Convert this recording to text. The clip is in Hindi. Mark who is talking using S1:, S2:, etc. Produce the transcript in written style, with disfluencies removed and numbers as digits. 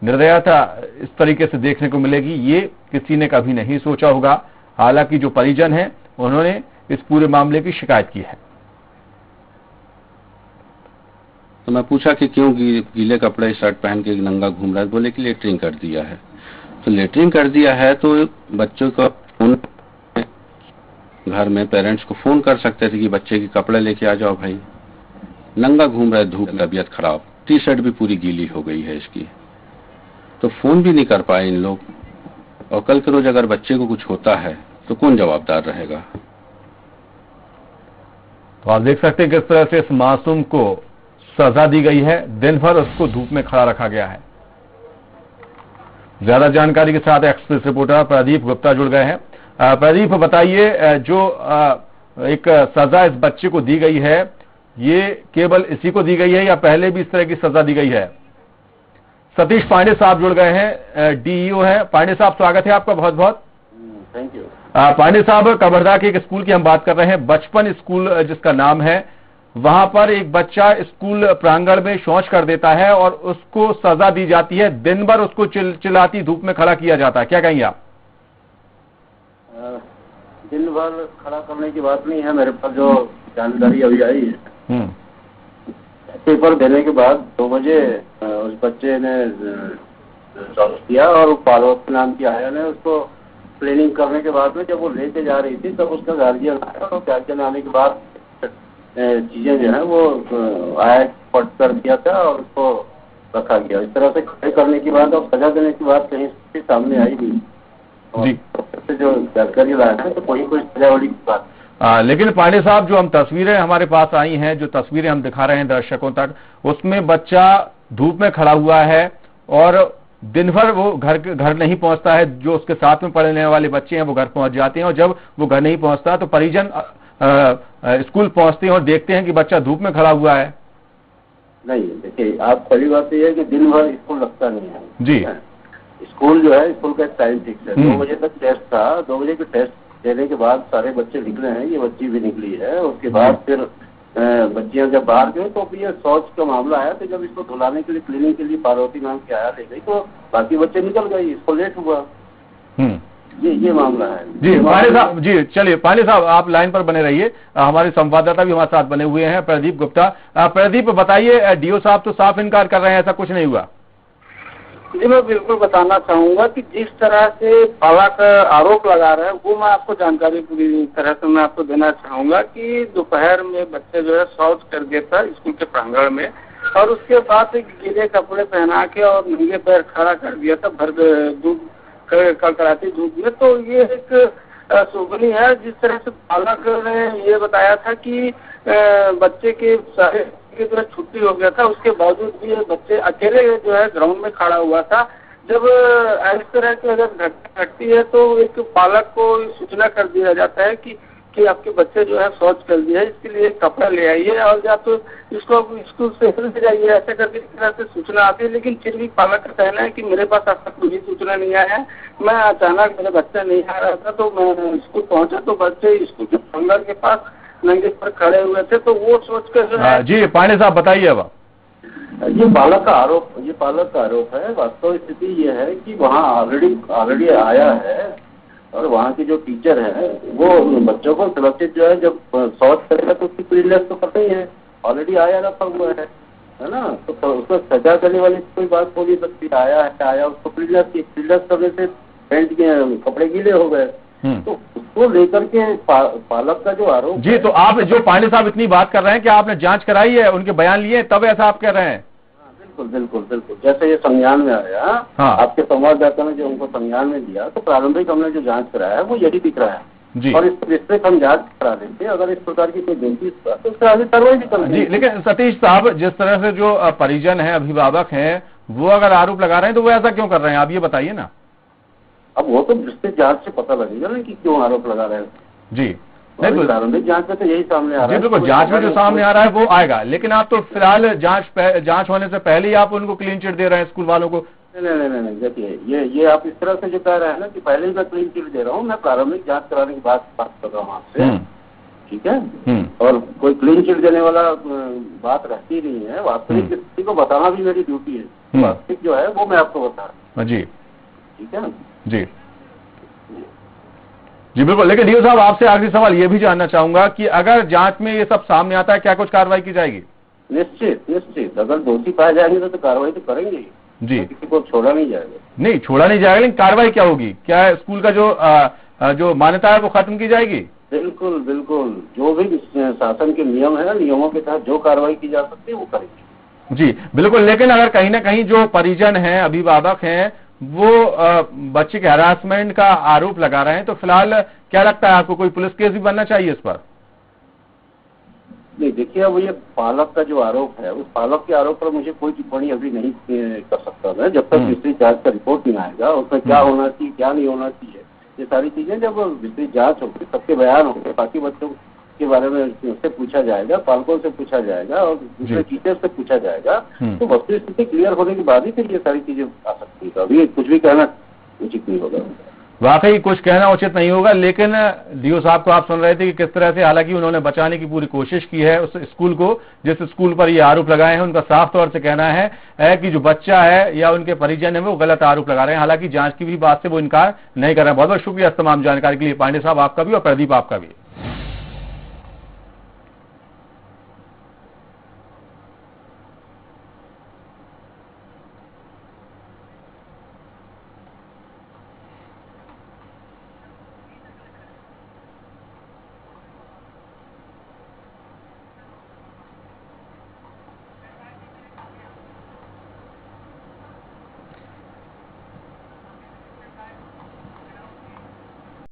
S1: निर्दयता इस तरीके से देखने को मिलेगी, ये किसी ने कभी नहीं सोचा होगा। हालांकि जो परिजन हैं उन्होंने इस पूरे मामले की शिकायत की है।
S2: तो मैं पूछा कि क्यों गीले कपड़े शर्ट पहन के नंगा घूम रहा है, बोले कि लेटरिंग कर दिया है। तो लेटरिंग कर दिया है तो बच्चों का फोन, घर में पेरेंट्स को फोन कर सकते थे कि बच्चे के कपड़े लेके आ जाओ भाई, नंगा घूम रहा है, धूप, तबीयत खराब, टी शर्ट भी पूरी गीली हो गई है इसकी। तो फोन भी नहीं कर पाए इन लोग। और कल के रोज अगर बच्चे को कुछ होता है तो कौन जवाबदार रहेगा।
S1: तो आप देख सकते हैं किस तरह से इस मासूम को सजा दी गई है, दिन भर उसको धूप में खड़ा रखा गया है। ज्यादा जानकारी के साथ एक्सप्रेस रिपोर्टर प्रदीप गुप्ता जुड़ गए हैं। प्रदीप, बताइए, जो एक सजा इस बच्चे को दी गई है, ये केवल इसी को दी गई है या पहले भी इस तरह की सजा दी गई है? सतीश पांडे साहब जुड़ गए हैं, डीईओ है। पांडे साहब, स्वागत है आपका बहुत बहुत।
S3: Thank you.
S1: पांडे साहब, कवर्धा के एक स्कूल की हम बात कर रहे हैं, बचपन स्कूल जिसका नाम है, वहां पर एक बच्चा स्कूल प्रांगण में शौच कर देता है और उसको सजा दी जाती है, दिन भर उसको चिल्लाती धूप में खड़ा किया जाता है, क्या कहेंगे आप?
S3: दिन भर खड़ा करने की बात नहीं है, मेरे पास जो जानकारी अभी आई है, पेपर देने के बाद 2 बजे उस बच्चे ने शौच किया और पार्वती नाम की आया ने उसको प्लानिंग करने के बाद में जब वो लेके जा रही थी तब उसका गार्जियन आया और गार्जियन आने के बाद चीजें जो है वो आया पट कर दिया था और उसको रखा गया। इस तरह से खड़े करने की बात और सजा देने की बात कहीं से सामने आई नहीं, जो जानकारी लाया है तो कोई सजा वाली बात।
S1: लेकिन पांडे साहब, जो हम तस्वीरें हमारे पास आई हैं, जो तस्वीरें हम दिखा रहे हैं दर्शकों तक, उसमें बच्चा धूप में खड़ा हुआ है और दिन भर वो घर नहीं पहुंचता है। जो उसके साथ में पढ़ने वाले बच्चे हैं वो घर पहुंच जाते हैं और जब वो घर नहीं पहुंचता तो परिजन स्कूल पहुंचते हैं और देखते हैं कि बच्चा धूप में खड़ा हुआ है।
S3: नहीं, देखिए, आप पहली बात तो यह है कि दिन भर स्कूल लगता नहीं है
S1: जी।
S3: स्कूल जो है, स्कूल का एक टाइम फिक्स है, 2 बजे तक टेस्ट था। 2 बजे के टेस्ट देने के बाद सारे बच्चे निकले हैं, ये बच्ची भी निकली है। उसके बाद फिर बच्चियां जब बाहर गई तो ये शौच का मामला आया, तो जब इसको धुलाने के लिए क्लीनिंग के लिए पार्वती नाम की आया ले गई तो बाकी बच्चे निकल गए, इसको लेट हुआ। ये मामला है
S1: जी। पांडे साहब जी, चलिए पांडे साहब आप लाइन पर बने रहिए, हमारे संवाददाता भी हमारे साथ बने हुए हैं, प्रदीप गुप्ता। प्रदीप, बताइए, डीओ साहब तो साफ इनकार कर रहे हैं, ऐसा कुछ नहीं हुआ।
S4: जी, मैं बिल्कुल बताना चाहूंगा कि जिस तरह से पालक आरोप लगा रहे हैं वो मैं आपको जानकारी पूरी तरह से मैं आपको देना चाहूंगा कि दोपहर में बच्चे जो है शौच कर दिया था स्कूल के प्रांगण में और उसके बाद एक गीले कपड़े पहना के और नंगे पैर खड़ा कर दिया था भर धूप, कड़कड़ाती धूप में। तो ये एक शोभनीय है। जिस तरह से पालक ने ये बताया था कि बच्चे के सारे जो है छुट्टी हो गया था, उसके बावजूद भी ये बच्चे अकेले जो है ग्राउंड में खड़ा हुआ था। जब इस तरह की अगर घटना घटती है तो एक पालक को सूचना कर दिया जाता है कि आपके बच्चे जो है शौच कर दिया है, इसके लिए कपड़ा ले आइए और या तो इसको स्कूल से ले जाइए, ऐसा करके इस तरह से सूचना आती है। लेकिन फिर भी पालक का कहना है कि मेरे पास ऐसा कोई सूचना नहीं आया है, मैं अचानक मेरा बच्चा नहीं आ रहा था तो मैं स्कूल पहुंचा तो बच्चे स्कूल के प्रांगण के पास नंगे पर खड़े हुए थे, तो वो सोच कर जो है।
S1: जी पांडे साहब, बताइए अब।
S3: ये पालक का आरोप है। वास्तव स्थिति ये है कि वहाँ ऑलरेडी आया है और वहाँ की जो टीचर है वो बच्चों को सुरक्षित जो है जब शौच करेगा तो उसकी क्लीननेस तो करते ही है, ऑलरेडी आया रखा हुआ है ना। तो उसको सजा देने वाली कोई बात हो नहीं सकती। आया उसको क्लीननेस करने से पैंट के कपड़े गीले हो गए, तो उसको लेकर के पालक का जो आरोप
S1: जी। तो आप जो पांडे साहब इतनी बात कर रहे हैं कि आपने जांच कराई है, उनके बयान लिए तब ऐसा आप कह रहे हैं?
S3: बिल्कुल। जैसे ये संज्ञान में आया, आपके संवाददाता ने जो उनको संज्ञान में दिया तो प्रारंभिक हमने जो जांच कराया है वो यही दिख रहा है जी। और इस पर हम जांच करा देंगे, अगर इस प्रकार की कोई गलती तो उससे आगे कार्रवाई भी कर
S1: जी। लेकिन सतीश साहब, जिस तरह से जो परिजन है, अभिभावक हैं, वो अगर आरोप लगा रहे हैं तो वो ऐसा क्यों कर रहे हैं, आप ये बताइए ना।
S3: अब वो तो विस्तृत जांच से पता लगेगा ना कि क्यों आरोप लगा रहे हैं
S1: जी।
S3: नहीं, प्रारंभिक जांच में तो यही सामने आ रहा है।
S1: बिल्कुल, जांच में जो सामने आ रहा है वो आएगा, लेकिन आप तो फिलहाल जांच होने से पहले ही आप उनको क्लीन चिट दे रहे हैं स्कूल वालों को।
S3: नहीं, देखिए, ये आप इस तरह से जो कह रहे हैं ना कि पहले ही मैं क्लीन चिट दे रहा हूँ, मैं प्रारंभिक जांच कराने की बात कर रहा हूँ आपसे ठीक है। और कोई क्लीन चिट देने वाला बात रहती नहीं है। वास्तविक स्थिति को बताना भी मेरी ड्यूटी है। वास्तविक जो है वो मैं आपको बता रहा हूँ
S1: जी।
S3: ठीक है
S1: जी जी बिल्कुल। लेकिन डीओ साहब आपसे आखिरी सवाल ये भी जानना चाहूंगा कि अगर जांच में ये सब सामने आता है क्या कुछ कार्रवाई की जाएगी?
S3: निश्चित निश्चित, अगर दोषी पाए जाएंगे तो कार्रवाई तो करेंगे
S1: जी।
S3: किसी को छोड़ा नहीं जाएगा।
S1: नहीं छोड़ा नहीं जाएगा, लेकिन कार्रवाई क्या होगी? क्या स्कूल का जो मान्यता है वो खत्म की जाएगी?
S3: बिल्कुल बिल्कुल, जो भी शासन के नियम है ना, नियमों के तहत जो कार्रवाई की जा सकती है वो करेंगे।
S1: जी बिल्कुल। लेकिन अगर कहीं ना कहीं जो परिजन हैं, अभिभावक हैं, वो बच्चे के हरासमेंट का आरोप लगा रहे हैं, तो फिलहाल क्या लगता है आपको, कोई पुलिस केस भी बनना चाहिए इस पर?
S3: नहीं देखिए, अब ये पालक का जो आरोप है, उस पालक के आरोप पर मुझे कोई टिप्पणी अभी नहीं कर सकता मैं, जब तक विस्तृत जांच का रिपोर्ट नहीं आएगा। उसमें क्या होना चाहिए क्या नहीं होना चाहिए, ये सारी चीजें जब विस्तृत जांच होगी, सबके बयान होंगे, बाकी बच्चों के बारे में उससे पूछा जाएगा, पालकों से पूछा जाएगा और दूसरे टीचर से पूछा जाएगा, तो वस्तु स्थिति क्लियर होने के बाद ही फिर ये सारी चीजें आ सकती है। तो अभी कुछ भी कहना उचित नहीं होगा।
S1: वाकई कुछ कहना उचित नहीं होगा। लेकिन डीओ साहब को आप सुन रहे थे कि किस तरह से, हालांकि उन्होंने बचाने की पूरी कोशिश की है उस स्कूल को, जिस स्कूल पर ये आरोप लगाए हैं। उनका साफ तौर से कहना है कि जो बच्चा है या उनके परिजन है वो गलत आरोप लगा रहे हैं। हालांकि जांच की भी बात से वो इनकार नहीं कर रहे हैं। बहुत बहुत शुक्रिया तमाम जानकारी के लिए पांडे साहब आपका भी और प्रदीप आपका भी।